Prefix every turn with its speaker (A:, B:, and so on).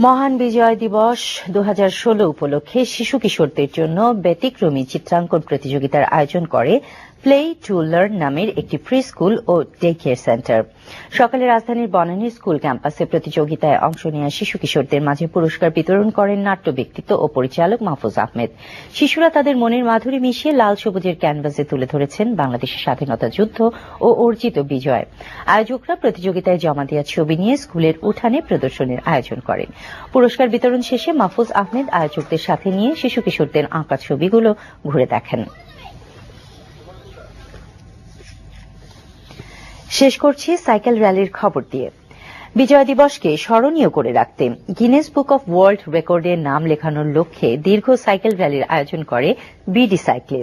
A: মহান বিজয় দিবস 2016 উপলক্ষে শিশু কিশোরদের জন্য ব্যতিক্রমী চিত্রাঙ্কন প্রতিযোগিতার আয়োজন করে প্লে টু লার্ন নামের একটি প্রি স্কুল ও ডে কেয়ার সেন্টার। সকালে রাজধানীর বনানীর স্কুল ক্যাম্পাসে প্রতিযোগিতায় অংশ নেওয়া শিশু কিশোরদের মাঝে পুরস্কার বিতরণ করেন নাট্য ব্যক্তিত্ব ও পরিচালক মাহফুজ আহমেদ। শিশুরা তাদের মনের মাধুরী মিশিয়ে লাল সবুজের ক্যানভাসে তুলে ধরেছেন বাংলাদেশের স্বাধীনতা যুদ্ধ ও অর্জিত বিজয়। আয়োজকরা প্রতিযোগিতায় জমা দেওয়া ছবি নিয়ে স্কুলের উঠানে প্রদর্শনীর আয়োজন করেন। পুরস্কার বিতরণ শেষে মাহফুজ আহমেদ আয়োজকদের সাথে নিয়ে শিশু কিশোরদের আঁকা ছবিগুলো ঘুরে দেখেন। শেষ করছি সাইকেল র্যালির খবর দিয়ে। বিজয় দিবসকে স্মরণীয় করে রাখতে গিনেস বুক অব ওয়ার্ল্ড রেকর্ডে নাম লেখানোর লক্ষ্যে দীর্ঘ সাইকেল র্যালির আয়োজন করে বিডি সাইক্লিস্ট।